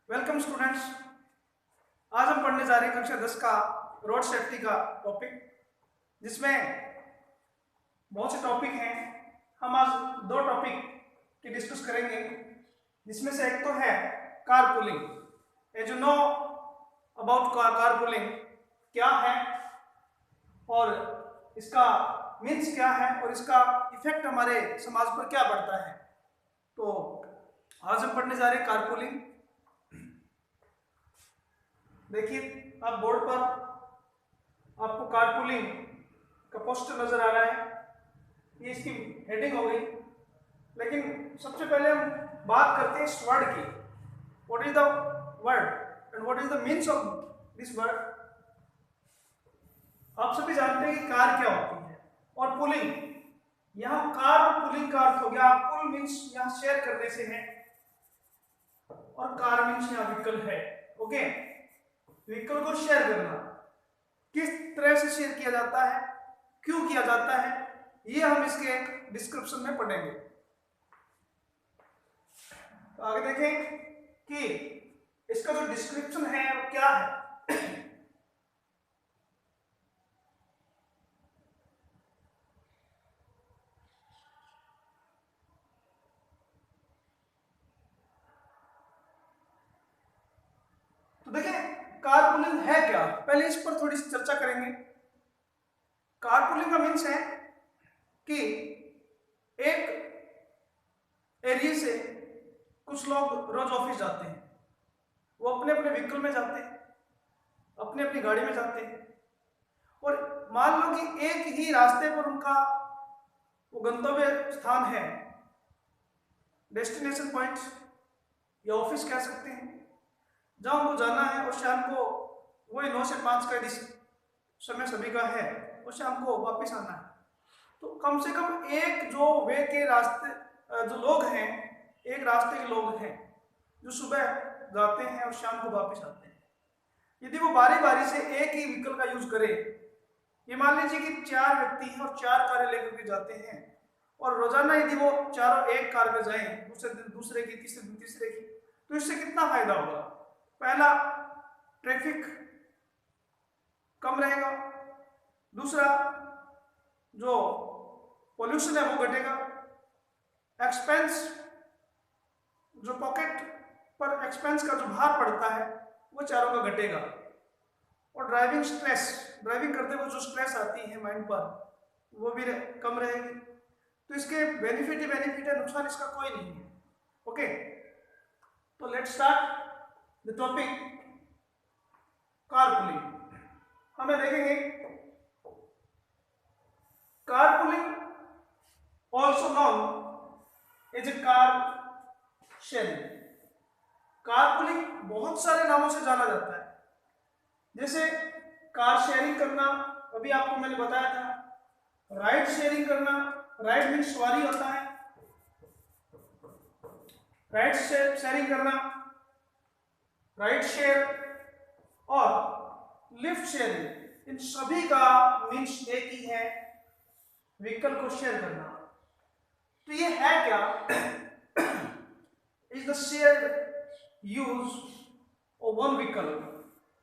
Welcome students. आज हम पढ़ने जा रहे हैं कक्षा 10 का रोड सेफ्टी का टॉपिक, जिसमें बहुत से टॉपिक हैं। हम आज दो टॉपिक की डिस्कस करेंगे, जिसमें से एक तो है car pooling. As you know about car pooling क्या है और इसका मीन्स क्या है और इसका इफेक्ट हमारे समाज पर क्या पड़ता है। तो आज हम पढ़ने जा रहे हैं कार पुलिंग। देखिए, आप बोर्ड पर आपको कारपूलिंग का पोस्टर नजर आ रहा है। ये इसकी हेडिंग हो गई। लेकिन सबसे पहले हम बात करते हैं इस वर्ड की। What is the word and what is the means of this word. आप सभी जानते हैं कि कार क्या होती है और पुलिंग। यहाँ कार और पुलिंग का अर्थ हो गया, पुल मीन्स यहाँ शेयर करने से है और कार मीन्स यहाँ व्हीकल है। ओके, व्हीकल को शेयर करना किस तरह से शेयर किया जाता है, क्यों किया जाता है, ये हम इसके डिस्क्रिप्शन में पढ़ेंगे। तो आगे देखें कि इसका जो डिस्क्रिप्शन है वो क्या है। तो देखें, कारपूलिंग है क्या, पहले इस पर थोड़ी सी चर्चा करेंगे। कारपूलिंग का मीन्स है कि एक एरिया से कुछ लोग रोज ऑफिस जाते हैं, वो अपने अपने व्हीकल में जाते हैं, अपनी अपनी गाड़ी में जाते हैं, और मान लो कि एक ही रास्ते पर उनका वो गंतव्य स्थान है, डेस्टिनेशन पॉइंट या ऑफिस कह सकते हैं, जहां उनको जाना है। और शाम को वही 9 से 5 का समय सभी का है और शाम को वापस आना है। तो कम से कम एक जो वे के रास्ते जो लोग हैं, एक रास्ते के लोग हैं जो सुबह जाते हैं और शाम को वापस आते हैं। यदि वो बारी बारी से एक ही व्हीकल का यूज करे, ये मान लीजिए कि 4 व्यक्ति हैं और 4 कारें लेकर के जाते हैं, और रोजाना यदि वो चारों एक कार में जाएं, दूसरे दिन दूसरे की, तीसरे दिन तीसरे की, तो इससे कितना फायदा होगा। पहला, ट्रैफिक कम रहेगा। दूसरा, जो पोल्यूशन है वो घटेगा। एक्सपेंस, जो पॉकेट पर एक्सपेंस का जो भार पड़ता है वो चारों का घटेगा। और ड्राइविंग स्ट्रेस, ड्राइविंग करते हुए जो स्ट्रेस आती है माइंड पर, वो भी कम रहेगी। तो इसके बेनिफिट ही बेनिफिट है, नुकसान इसका कोई नहीं है। ओके, तो let's start the topic carpooling. हमें देखेंगे carpooling also known as a car sharing. Carpooling बहुत सारे नामों से जाना जाता है, जैसे कार शेयरिंग करना, अभी आपको मैंने बताया था। राइड शेयरिंग करना, राइड मीन्स सवारी होता है, राइड शेयरिंग करना, राइड शेयर और लिफ्ट शेयरिंग। इन सभी का मीन्स एक ही है, व्हीकल को शेयर करना। तो ये है क्या, is the shared use of one vehicle.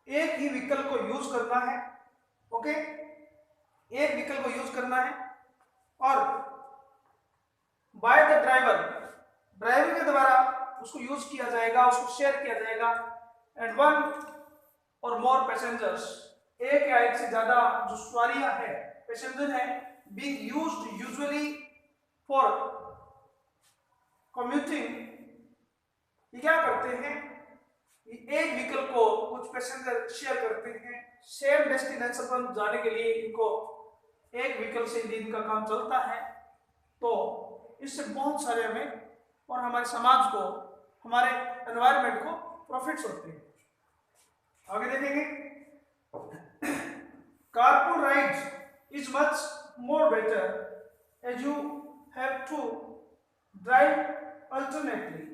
एक ही व्हीकल को यूज करना है। ओके, एक व्हीकल को यूज करना है और बाय द ड्राइवर, ड्राइवर के द्वारा उसको यूज किया जाएगा, उसको शेयर किया जाएगा। एंड वन और मोर पैसेंजर्स, एक या एक से ज्यादा जो सवारियां है, पैसेंजर है, being used usually for commuting. ये क्या करते हैं, एक व्हीकल को कुछ पैसेंजर शेयर करते हैं, सेम डेस्टिनेशन पर जाने के लिए इनको एक व्हीकल से इनका काम चलता है। तो इससे बहुत सारे हमें और हमारे समाज को, हमारे एनवायरनमेंट को प्रॉफिट्स होते हैं। आगे देखेंगे, carpool ride is much more better as you have to drive alternately.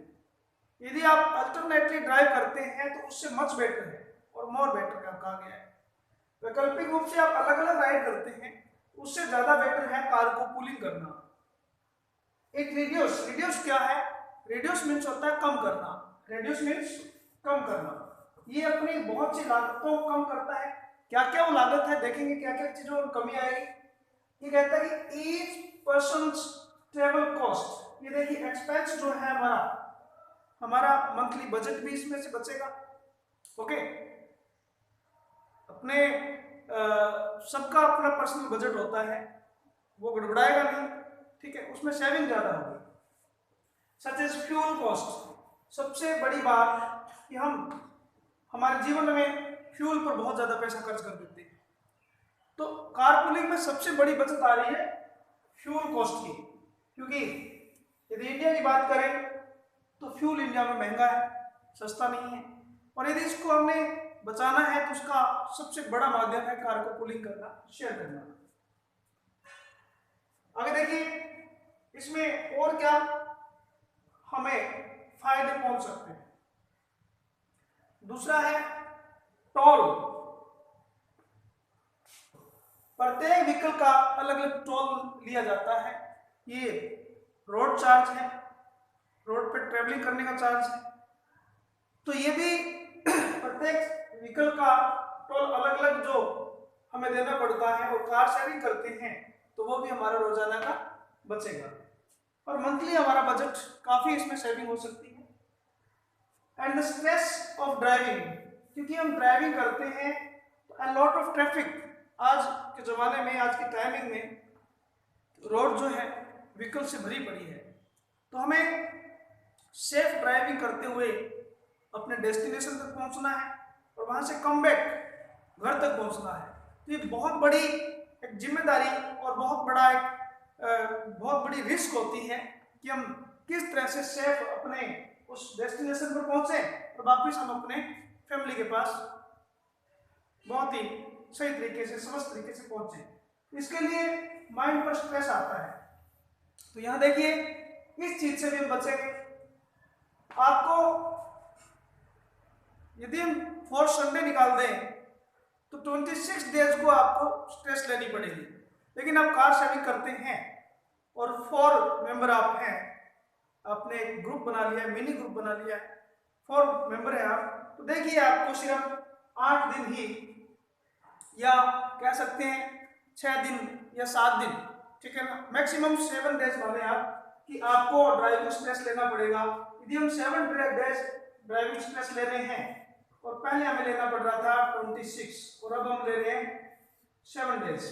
यदि आप अल्टरनेटली ड्राइव करते हैं तो उससे मच बेटर है, और मोर बेटर का कहा गया है। वैकल्पिक रूप से आप अलग अलग राइड करते हैं, उससे ज्यादा बेटर है कार को पुलिंग करना। एक रिड्यूस, रिड्यूस क्या है, रिड्यूस मीन्स होता है कम करना, रिड्यूस मीन्स कम करना, ये अपनी बहुत सी लागतों को कम करता है। क्या क्या वो लागत है देखेंगे, क्या क्या चीजों में कमी आएगी। ये कहता है कि ईच पर्सन ट्रेवल कॉस्ट, ये देखिए एक्सपेंस जो है हमारा मंथली बजट भी इसमें से बचेगा। ओके, अपने सबका अपना पर्सनल बजट होता है, वो गड़बड़ाएगा नहीं, ठीक है, उसमें सेविंग ज्यादा होगी। सच एज फ्यूल कॉस्ट, सबसे बड़ी बात कि हम हमारे जीवन में फ्यूल पर बहुत ज्यादा पैसा खर्च कर देते हैं, तो कारपूलिंग में सबसे बड़ी बचत आ रही है फ्यूल कॉस्ट की, क्योंकि यदि इंडिया की बात करें तो फ्यूल इंडिया में महंगा है, सस्ता नहीं है, और यदि इसको हमने बचाना है तो उसका सबसे बड़ा माध्यम है कारपूलिंग करना, शेयर करना। आगे देखिए इसमें और क्या हमें फायदे पहुंच सकते हैं। दूसरा है टोल, प्रत्येक व्हीकल का अलग अलग टोल लिया जाता है। ये रोड चार्ज है, रोड पे ट्रेवलिंग करने का चार्ज है, तो ये भी प्रत्येक व्हीकल का टोल अलग अलग जो हमें देना पड़ता है, और कार शेयरिंग करते हैं तो वो भी हमारा रोजाना का बचेगा, और मंथली हमारा बजट काफी इसमें सेविंग हो सकती है। And the stress of driving, क्योंकि हम ड्राइविंग करते हैं तो अ लॉट ऑफ ट्रैफिक, आज के ज़माने में, आज की टाइमिंग में रोड जो है व्हीकल से भरी पड़ी है, तो हमें सेफ ड्राइविंग करते हुए अपने डेस्टिनेशन तक पहुंचना है और वहां से कम बैक घर तक पहुंचना है। तो ये बहुत बड़ी एक जिम्मेदारी और बहुत बड़ी रिस्क होती है कि हम किस तरह से सेफ अपने उस डेस्टिनेशन पर पहुंचे और वापस हम अपने फैमिली के पास बहुत ही सही तरीके से, सहज तरीके से पहुंचे। इसके लिए माइंड पर स्ट्रेस आता है, तो यहां देखिए इस चीज से भी हम बचेंगे। आपको यदि हम 4 संडे निकाल दें तो 26 डेज को आपको स्ट्रेस लेनी पड़ेगी, लेकिन आप कार शेयरिंग करते हैं और 4 मेंबर आप हैं, आपने एक ग्रुप बना लिया है, मिनी ग्रुप बना लिया है, 4 मेंबर हैं आप, तो देखिए आपको सिर्फ 8 दिन ही, या कह सकते हैं 6 दिन या 7 दिन, ठीक है ना, मैक्सिमम 7 डेज वाले आप, कि आपको ड्राइविंग स्ट्रेस लेना पड़ेगा। यदि हम 7 डेज ड्राइविंग स्ट्रेस ले रहे हैं, और पहले हमें लेना पड़ रहा था 26 और अब हम ले रहे हैं 7 डेज,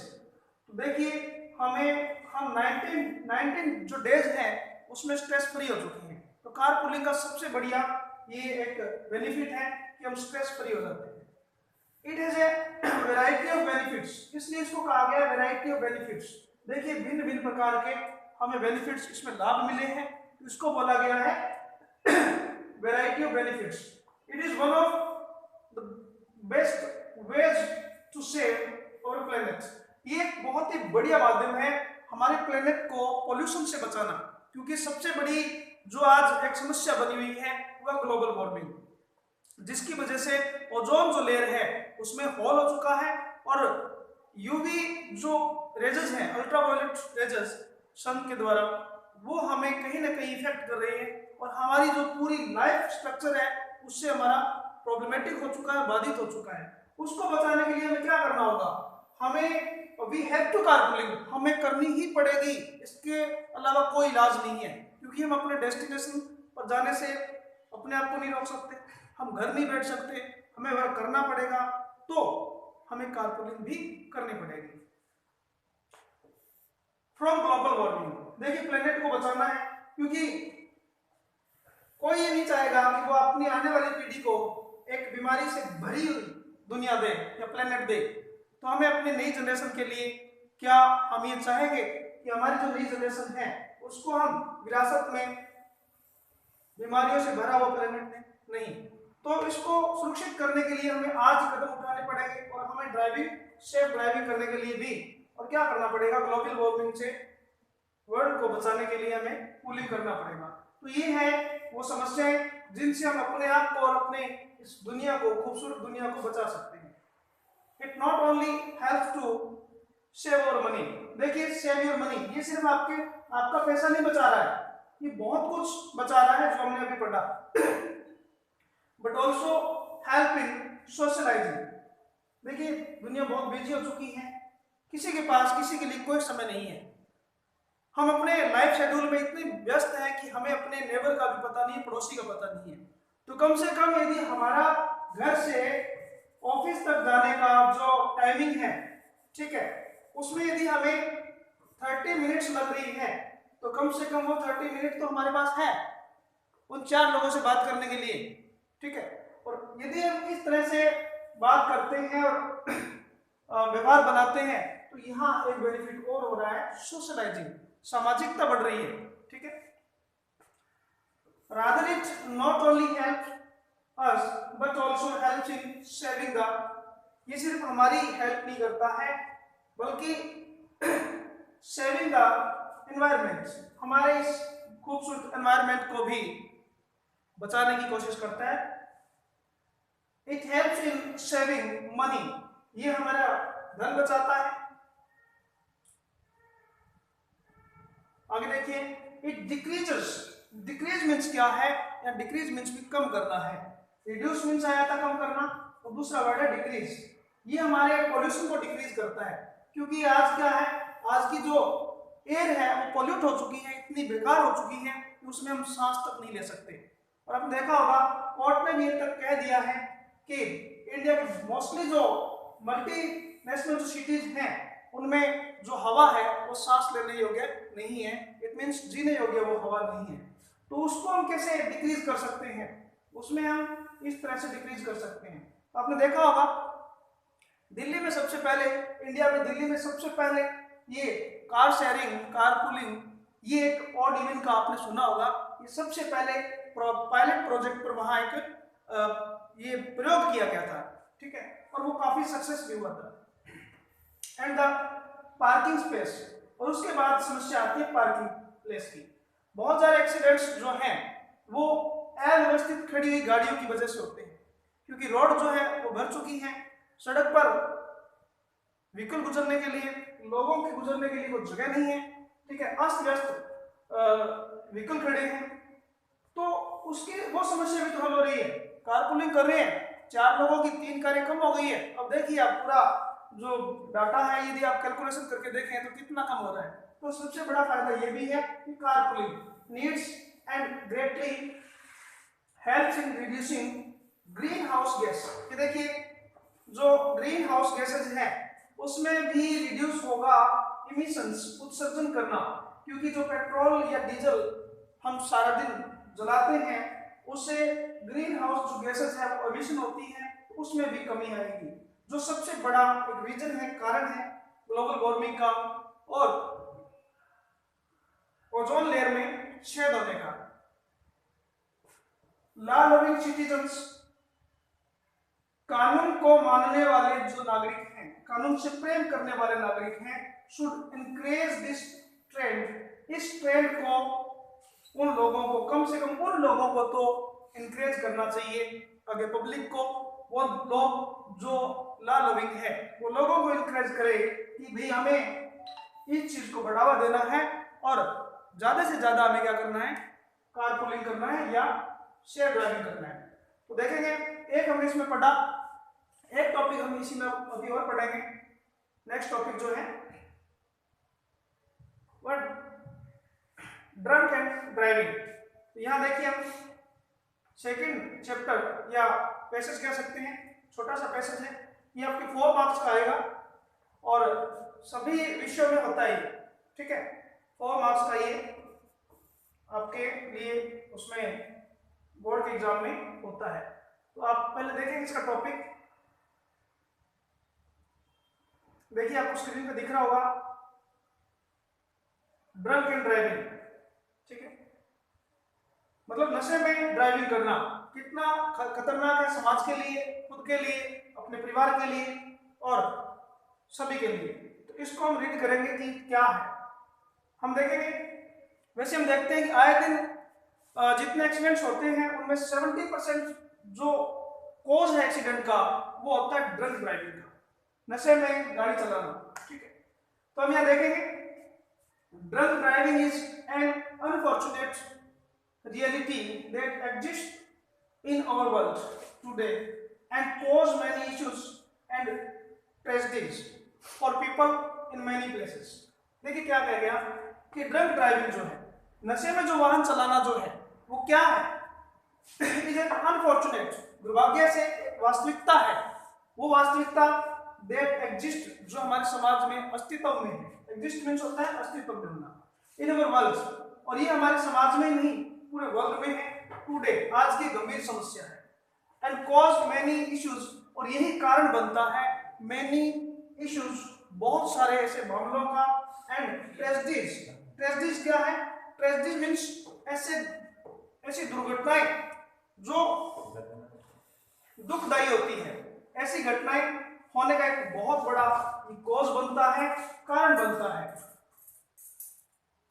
तो देखिए हम 19 जो डेज हैं उसमें स्ट्रेस फ्री हो चुके हैं। तो कार पूलिंग का सबसे बढ़िया ये एक बेनिफिट है कि हम स्ट्रेस फ्री हो जाते हैं। It is a variety of benefits, इसलिए इसको कहा गया है वैरायटी ऑफ बेनिफिट्स। देखिए भिन्न भिन्न प्रकार के हमें बेनिफिट्स इसमें लाभ मिले हैं, तो इसको बोला गया है variety of benefits. It is one of the best ways to save our planet. ये एक बहुत ही बढ़िया माध्यम है हमारे प्लेनेट को पोल्यूशन से बचाना, क्योंकि सबसे बड़ी जो आज एक समस्या बनी हुई है वह ग्लोबल वार्मिंग, जिसकी वजह से ओजोन जो लेयर है उसमें होल हो चुका है, और यूवी जो रेजेस हैं, अल्ट्रावायलेट रेजेस सन के द्वारा, वो हमें कहीं ना कहीं इफेक्ट कर रहे हैं, और हमारी जो पूरी लाइफ स्ट्रक्चर है उससे हमारा प्रॉब्लमेटिक हो चुका है, बाधित हो चुका है। उसको बचाने के लिए हमें क्या करना होगा, हमें वी हैव टू कारपूलिंग, हमें करनी ही पड़ेगी, इसके अलावा कोई इलाज नहीं है, क्योंकि हम अपने डेस्टिनेशन पर जाने से अपने आप को नहीं रोक सकते, हम घर नहीं बैठ सकते, हमें वह करना पड़ेगा, तो हमें कारपूलिंग भी करनी पड़ेगी। फ्रॉम ग्लोबल वार्मिंग, देखिए प्लेनेट को बचाना है, क्योंकि कोई ये नहीं चाहेगा कि वो अपनी आने वाली पीढ़ी को एक बीमारी से भरी हुई दुनिया दे या प्लेनेट दे। तो हमें अपनी नई जनरेशन के लिए, क्या हम ये चाहेंगे कि हमारी जो नई जनरेशन है उसको हम विरासत में बीमारियों से भरा हुआ प्लेनेट दें? नहीं। तो इसको सुरक्षित करने के लिए हमें आज कदम उठाने पड़ेंगे, और हमें सेफ ड्राइविंग करने के लिए भी और क्या करना पड़ेगा, ग्लोबल वार्मिंग से वर्ल्ड को बचाने के लिए हमें कूलिंग करना पड़ेगा। तो ये है वो समस्याएं जिनसे हम अपने आप को और अपने इस दुनिया को, खूबसूरत दुनिया को बचा सकते हैं। It not only help to save your money, देखिए सेव योर मनी, ये सिर्फ आपका पैसा नहीं बचा रहा है, ये बहुत कुछ बचा रहा है जो हमने अभी पढ़ा। But also help in socialising. देखिए दुनिया बहुत बिजी हो चुकी है, किसी के पास किसी के लिए कोई समय नहीं है। हम अपने लाइफ शेड्यूल में इतने व्यस्त हैं कि हमें अपने नेबर का भी पता नहीं है, पड़ोसी का पता नहीं है। तो कम से कम यदि हमारा घर से ऑफिस तक जाने का जो टाइमिंग है, ठीक है, उसमें यदि हमें 30 मिनट्स लग रही है, तो कम से कम वो 30 मिनट तो हमारे पास है उन 4 लोगों से बात करने के लिए, ठीक है। और यदि हम इस तरह से बात करते हैं और व्यवहार बनाते हैं, तो यहाँ एक बेनिफिट और हो रहा है, सोशलाइजिंग, सामाजिकता बढ़ रही है, ठीक है। rather it not only helps us but also helps in saving the, ये सिर्फ हमारी हेल्प नहीं करता है बल्कि सेविंग द एनवायरमेंट, हमारे इस खूबसूरत एनवायरमेंट को भी बचाने की कोशिश करता है। It helps in saving money, ये हमारा धन बचाता है। आगे देखिए, इट डिक्रीजेस, डिक्रीज मीन्स क्या है, या डिक्रीज मीन्स भी कम करना है, रिड्यूस मीन्स आया था कम करना, और दूसरा वर्ड है डिक्रीज। ये हमारे पोल्यूशन को डिक्रीज करता है, क्योंकि आज क्या है, आज की जो एयर है वो पोल्यूट हो चुकी है, इतनी बेकार हो चुकी है कि उसमें हम सांस तक नहीं ले सकते। और आपने देखा होगा कोर्ट ने भी ये तक कह दिया है कि इंडिया के मोस्टली जो मल्टीनेशनल जो सिटीज हैं उनमें जो हवा है वो सांस लेने योग्य नहीं है, इट मीन्स जीने योग्य वो हवा नहीं है। तो उसको हम कैसे डिक्रीज कर सकते हैं, उसमें हम इस तरह से डिक्रीज कर सकते हैं। तो आपने देखा होगा दिल्ली में सबसे पहले, इंडिया में दिल्ली में सबसे पहले ये कार शेयरिंग, कार पूलिंग, ये एक ऑड इवन का आपने सुना होगा, ये सबसे पहले पायलट प्रोजेक्ट पर वहां एक ये प्रयोग किया गया था, ठीक है, और वो काफी सक्सेस भी हुआ था। एंड द पार्किंग स्पेस, और उसके बाद समस्या आती है पार्किंग प्लेस की। बहुत सारे एक्सीडेंट्स जो हैं वो अव्यवस्थित खड़ी हुई गाड़ियों की वजह से होते हैं, क्योंकि रोड जो है वो भर चुकी है, सड़क पर व्हीकल गुजरने के लिए, लोगों के गुजरने के लिए कोई जगह नहीं है, ठीक है, अस्त व्यस्त व्हीकल खड़े हैं। तो उसकी वो समस्या भी तो हल हो रही है, कारपूलिंग कर रहे हैं, 4 लोगों की 3 कारें कम हो गई है। अब देखिए आप पूरा जो डाटा है यदि आप कैलकुलेशन करके देखें तो कितना कम हो रहा है। तो सबसे बड़ा फायदा ये भी है कि carpooling needs and greatly helps in reducing green house gas. ये देखिए जो ग्रीन हाउस गैसेज है उसमें भी रिड्यूस होगा इमिशंस, उत्सर्जन करना, क्योंकि जो पेट्रोल या डीजल हम सारा दिन जलाते हैं उससे ग्रीन हाउस जो गैसेज है वो इमिशन होती है, उसमें भी कमी आएगी, जो सबसे बड़ा एक रीजन है, कारण है ग्लोबल वार्मिंग का और ओजोन लेयर में छेद होने का। लॉ लविंग सिटीजन्स, कानून को मानने वाले जो नागरिक हैं, कानून से प्रेम करने वाले नागरिक हैं, शुड इनकरेज दिस ट्रेंड, इस ट्रेंड को उन लोगों को, कम से कम उन लोगों को तो इनकरेज करना चाहिए, आगे पब्लिक को, वो लोग जो लॉ लविंग है वो लोगों को इनकरेज करे कि भाई हमें इस चीज को बढ़ावा देना है और ज्यादा से ज्यादा हमें क्या करना है, कारपूलिंग करना है या शेयर ड्राइविंग करना है। तो देखेंगे एक हमने इसमें पढ़ा, एक टॉपिक हम इसी में अभी और पढ़ेंगे। नेक्स्ट टॉपिक जो है वो ड्रंक एंड ड्राइविंग। तो यहाँ देखिए हम सेकंड चैप्टर या पैसेज कह सकते हैं, छोटा सा पैसेज है, ये आपके 4 मार्क्स का आएगा और सभी विषयों में होता है, ठीक है, 4 मार्क्स का ये आपके लिए उसमें बोर्ड के एग्जाम में होता है। तो आप पहले देखेंगे इसका टॉपिक, देखिए आपको स्क्रीन पे दिख रहा होगा ड्रंक एंड ड्राइविंग, ठीक है, मतलब नशे में ड्राइविंग करना कितना खतरनाक है समाज के लिए, खुद के लिए, अपने परिवार के लिए और सभी के लिए। तो इसको हम रीड करेंगे कि क्या है, हम देखेंगे। वैसे हम देखते हैं कि आए दिन जितने एक्सीडेंट्स होते हैं उनमें 70% जो कॉज है एक्सीडेंट का वो होता है ड्रंक ड्राइविंग का, नशे में गाड़ी चलाना, ठीक है। तो हम यहाँ देखेंगे drunk driving is an unfortunate reality that exists in our world today and cause many issues and tragedies for people in many places. देखिए क्या कह गया कि ड्रग ड्राइविंग जो है, नशे में जो वाहन चलाना जो है, वो क्या है? इज एन अनफॉर्चुनेट, दुर्भाग्य से वास्तविकता है। वो वास्तविकता दैट एग्जिस्ट, जो हमारे समाज में अस्तित्व में है। एग्जिस्ट मीन्स होता है अस्तित्व में होना, इन अवर वर्ल्ड, और ये हमारे समाज में नहीं पूरे वर्ल्ड में है टुडे, आज की गंभीर समस्या है। एंड कॉज मेनी इश्यूज, और यही कारण बनता है मेनी इश्यूज, बहुत सारे ऐसे मामलों का, एंड ट्रेजेडीज। ट्रेजेडीज क्या है? ट्रेजेडीज मीन्स ऐसी दुर्घटनाएं जो दुखदायी होती है, ऐसी घटनाएं होने का एक बहुत बड़ा कॉज बनता है, कारण बनता है।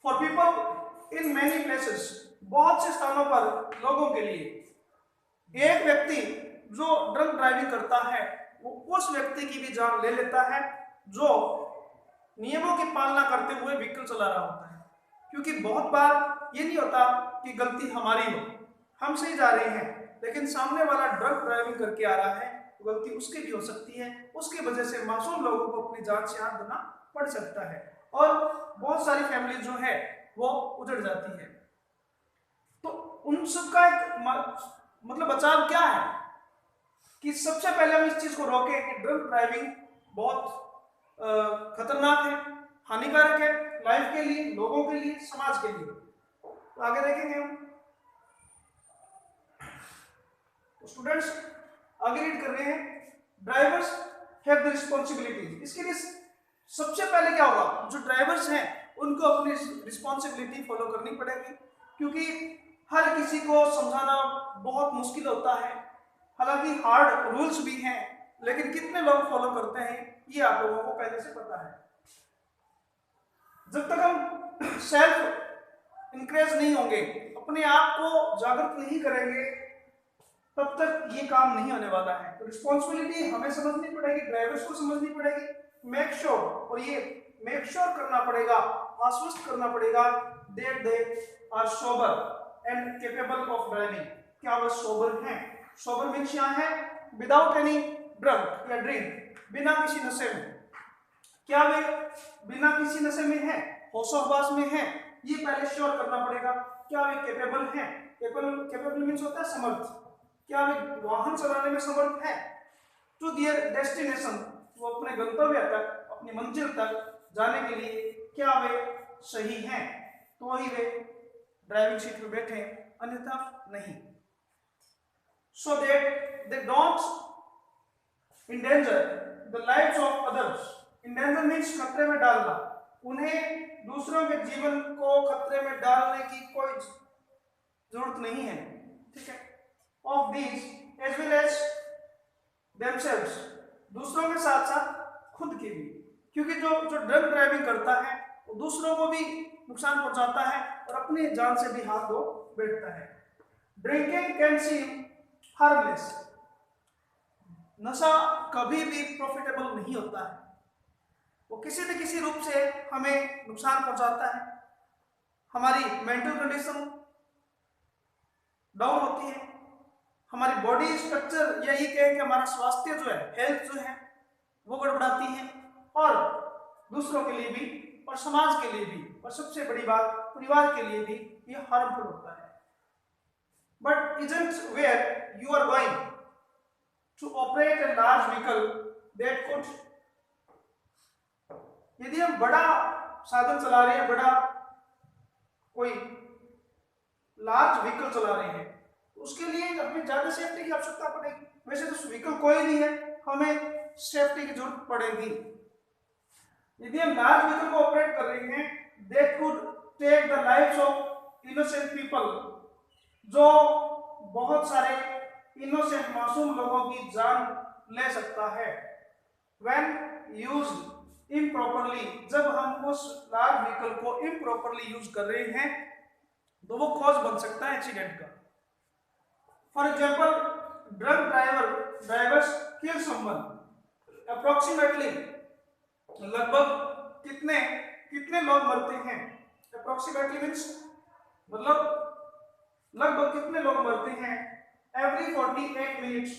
For people in many places, बहुत से स्थानों पर लोगों के लिए। एक व्यक्ति जो ड्रग ड्राइविंग करता है वो उस व्यक्ति की भी जान ले लेता है जो नियमों की पालना करते हुए व्हीकल चला रहा होता है। क्योंकि बहुत बार ये नहीं होता कि गलती हमारी हो, हम सही जा रहे हैं, लेकिन सामने वाला ड्रग ड्राइविंग करके आ रहा है, तो गलती उसकी भी हो सकती है। उसकी वजह से मासूम लोगों को अपनी जान से हाथ धोना पड़ सकता है और बहुत सारी फैमिली जो है वो उजड़ जाती है। तो उन सब का एक मतलब बचाव क्या है कि सबसे पहले हम इस चीज को रोकें कि ड्रग ड्राइविंग बहुत खतरनाक है, हानिकारक है लाइफ के लिए, लोगों के लिए, समाज के लिए। तो आगे देखेंगे हम। तो स्टूडेंट्स आगे रीड कर रहे हैं, ड्राइवर्स हैव द रिस्पॉन्सिबिलिटी। इसके लिए सबसे पहले क्या होगा, जो ड्राइवर्स हैं उनको अपनी रिस्पॉन्सिबिलिटी फॉलो करनी पड़ेगी, क्योंकि हर किसी को समझाना बहुत मुश्किल होता है। हालांकि हार्ड रूल्स भी हैं, लेकिन कितने लोग फॉलो करते हैं ये आप लोगों को पहले से पता है। जब तक हम सेल्फ इंक्रेज नहीं होंगे, अपने आप को जागरूक नहीं करेंगे, तब तक ये काम नहीं होने वाला है। तो रिस्पॉन्सिबिलिटी हमें समझनी पड़ेगी, ड्राइवर्स को समझनी पड़ेगी। मेक श्योर, और ये मेक श्योर करना पड़ेगा, आश्वस्त करना पड़ेगा that they are sober and capable of driving. क्या वह सोबर हैं? सोबर मीन्स यहाँ है विदाउट एनी ड्रग या ड्रिंक, बिना किसी नशे में। क्या वे बिना किसी नशे में है, होशोहवास में है, ये पहले श्योर करना पड़ेगा। क्या वे कैपेबल हैं? कैपेबल मीन्स होता है समर्थ। क्या वे वाहन चलाने में समर्थ है? टू दियर डेस्टिनेशन, वो अपने गंतव्य तक, अपनी मंजिल तक जाने के लिए क्या वे सही हैं? तो ही वे ड्राइविंग सीट पर बैठे, अन्यथा नहीं। So that they don't endanger the lives of others. Endanger means खतरे में डालना, उन्हें दूसरों के जीवन को खतरे में डालने की कोई जरूरत नहीं है, ठीक है। Of these as well as themselves, दूसरों के साथ साथ खुद के भी, क्योंकि जो ड्रग ड्राइविंग करता है वो दूसरों को भी नुकसान पहुंचाता है और अपनी जान से भी हाथ धो बैठता है। ड्रिंकिंग कैन सीम हार्मलेस, नशा कभी भी प्रॉफिटेबल नहीं होता है, वो किसी न किसी रूप से हमें नुकसान पहुंचाता है। हमारी मेंटल कंडीशन डाउन होती है, हमारी बॉडी स्ट्रक्चर, यही कहें कि हमारा स्वास्थ्य जो है, हेल्थ जो है वो गड़बड़ाती है, और दूसरों के लिए भी और समाज के लिए भी, और सबसे बड़ी बात परिवार के लिए भी ये हार्मफुल होता है। But isn't where you are going to operate a large vehicle that could, यदि हम बड़ा साधन चला रहे हैं, बड़ा कोई लार्ज व्हीकल चला रहे हैं, उसके लिए हमें ज्यादा सेफ्टी की आवश्यकता पड़ेगी। वैसे तो व्हीकल कोई नहीं है, हमें सेफ्टी की जरूरत पड़ेगी। यदि हम लार्ज व्हीकल को ऑपरेट कर रहे हैं, that could take the lives of innocent people, जो बहुत सारे इनोसेंट मासूम लोगों की जान ले सकता है। When used improperly, जब हम उस लार्ज व्हीकल को improperly यूज कर रहे हैं तो वो कॉज बन सकता है एक्सीडेंट का। For example, drug drivers kill someone, approximately लगभग कितने लोग मरते हैं? अप्रोक्सीमेटली मीन्स मतलब लगभग कितने लोग मरते हैं एवरी एवरी 48 मिनट्स,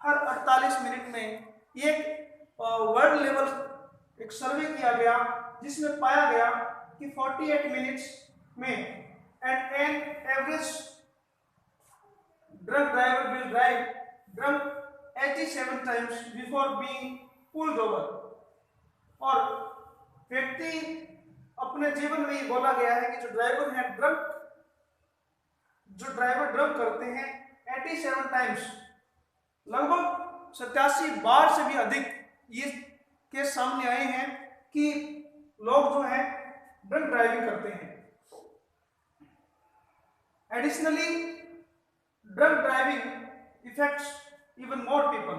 हर 48 मिनट में एक वर्ल्ड लेवल एक सर्वे किया गया जिसमें पाया गया कि 48 मिनट्स में an average drunk driver will drive drunk 87 times before being pulled over. और व्यक्ति अपने जीवन में ये बोला गया है कि जो ड्राइवर ड्रंक करते हैं 87 टाइम्स, लगभग 87 बार से भी अधिक ये केस सामने आए हैं कि लोग जो है ड्रंक ड्राइविंग करते हैं। Additionally drunk driving effects even more people.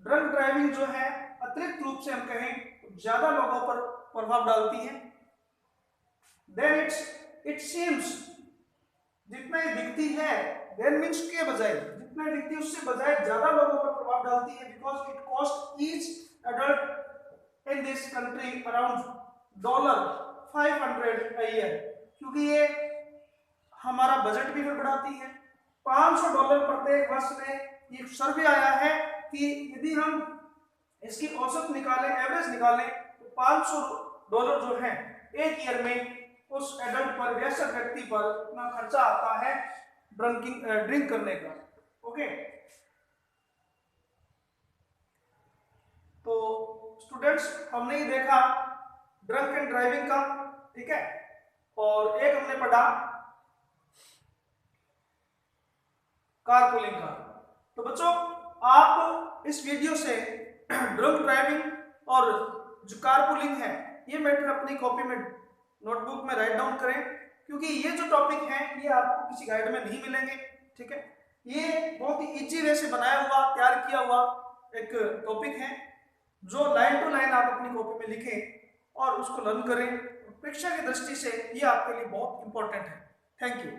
Drunk driving जो है अतिरिक्त रूप से हम कहें ज्यादा लोगों पर प्रभाव डालती है। देन इट सीम्स, जितना ही दिखती है, देन मीन्स के बजाय जितना दिखती है उससे बजाय ज्यादा लोगों पर प्रभाव डालती है, because it cost each adult in this country around $500 a year, क्योंकि ये हमारा बजट भी बढ़ाती है। $500 प्रत्येक वर्ष में ये सर्वे आया है कि यदि हम इसकी औसत निकालें, एवरेज निकालें, तो $500 जो है एक ईयर में उस एडल्ट पर, वयस्क व्यक्ति पर इतना खर्चा आता है ड्रिंक करने का। ओके, तो स्टूडेंट्स हमने ये देखा ड्रंक एंड ड्राइविंग का, ठीक है, और एक हमने पढ़ा कारपूलिंग का। तो बच्चों आप इस वीडियो से ड्रंक ड्राइविंग और जो कारपूलिंग है ये मैटर अपनी कॉपी में, नोटबुक में राइट डाउन करें, क्योंकि ये जो टॉपिक है ये आपको किसी गाइड में नहीं मिलेंगे। ठीक है, ये बहुत ही इजी वे से बनाया हुआ, तैयार किया हुआ एक टॉपिक है जो लाइन टू लाइन आप अपनी कॉपी में लिखें और उसको लर्न करें। परीक्षा की दृष्टि से ये आपके लिए बहुत इंपॉर्टेंट है। Thank you.